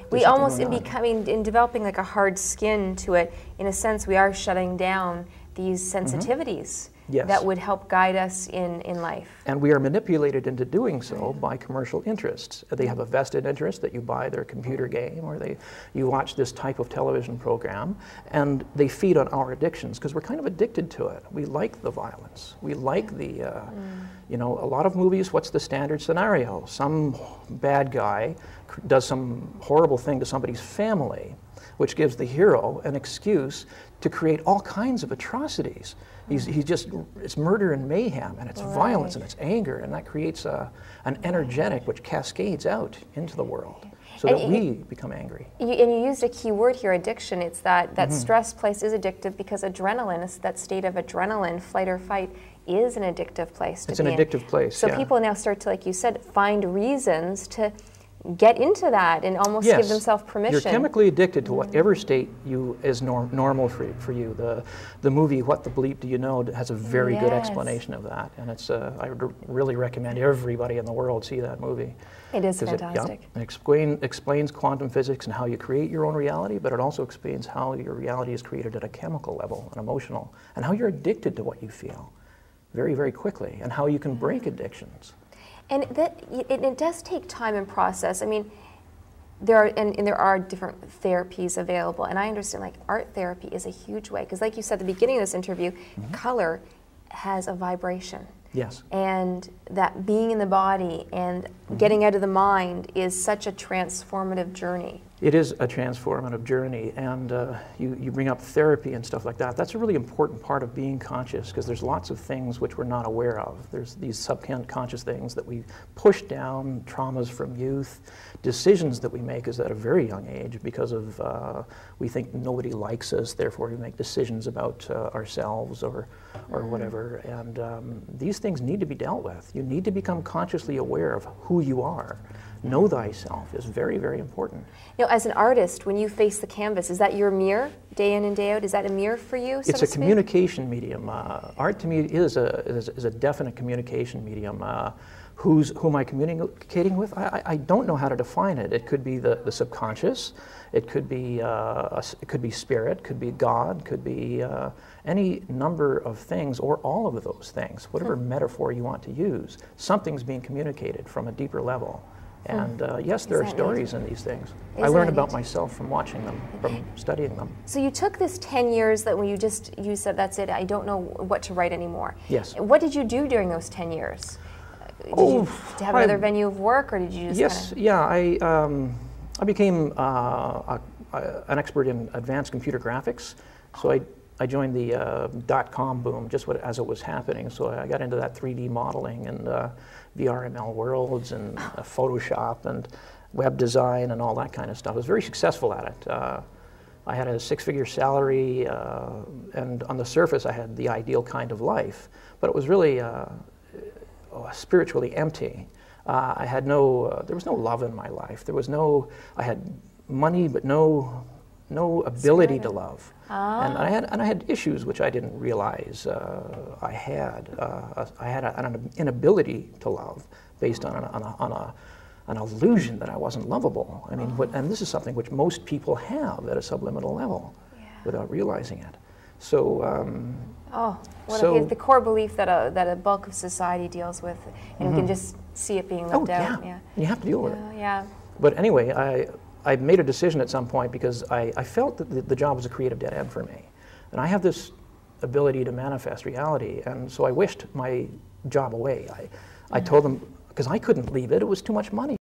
We almost, in developing like a hard skin to it, in a sense, we are shutting down these sensitivities that would help guide us in life. And we are manipulated into doing so by commercial interests. They have a vested interest that you buy their computer game or you watch this type of television program, and they feed on our addictions because we're kind of addicted to it. We like the violence. We like the, you know, a lot of movies, what's the standard scenario? Some bad guy does some horrible thing to somebody's family, which gives the hero an excuse to create all kinds of atrocities. It's murder and mayhem, and it's violence and it's anger, and that creates an energetic which cascades out into the world so that we become angry. And you used a key word here, addiction. It's that stress place is addictive because adrenaline, that state of adrenaline, flight or fight, is an addictive place to be in. It's an addictive place, So people now start to, like you said, find reasons to get into that and almost give themselves permission. You're chemically addicted to whatever state is normal for you. The movie What the Bleep Do You Know has a very good explanation of that, and it's I would really recommend everybody in the world see that movie. It is fantastic. It explains quantum physics and how you create your own reality, but it also explains how your reality is created at a chemical level, an emotional, and how you're addicted to what you feel very, very quickly, and how you can break addictions. And it does take time and process. I mean, there are different therapies available, and I understand like art therapy is a huge way because, like you said at the beginning of this interview, color has a vibration. Yes. And that being in the body and getting out of the mind is such a transformative journey. It is a transformative journey, and you bring up therapy and stuff like that. That's a really important part of being conscious because there's lots of things which we're not aware of. There's these subconscious things that we push down, traumas from youth, decisions that we make is at a very young age because of we think nobody likes us, therefore we make decisions about ourselves or whatever. And these things need to be dealt with. You need to become consciously aware of who you are. Know thyself is very, very important. You know, as an artist, when you face the canvas, is that your mirror, day in and day out? Is that a mirror for you, so It's to a speak? communication medium. Art to me is a definite communication medium. Who am I communicating with? I don't know how to define it. It could be the subconscious. It could be spirit. Could be God. Could be any number of things, or all of those things. Whatever metaphor you want to use, something's being communicated from a deeper level. And yes, there are stories in these things. I learned about myself from watching them, from studying them. So you took this 10 years that when you said, that's it, I don't know what to write anymore. Yes. What did you do during those 10 years? Did you have another venue of work, or did you just I became an expert in advanced computer graphics. So I joined the .com boom just as it was happening. So I got into that 3D modeling and VRML worlds and Photoshop and web design and all that kind of stuff. I was very successful at it. I had a 6-figure salary, and on the surface I had the ideal kind of life, but it was really spiritually empty. I had there was no love in my life. I had money, but no ability to love. And I had issues which I didn't realize I had. I had an inability to love based on an illusion that I wasn't lovable. I mean, and this is something which most people have at a subliminal level without realizing it. So. The core belief that a bulk of society deals with, and we can just see it being lived out. Yeah. You have to deal with it. Yeah. But anyway, I made a decision at some point because I felt that the job was a creative dead end for me. And I have this ability to manifest reality, and so I wished my job away. I told them, because I couldn't leave it, it was too much money.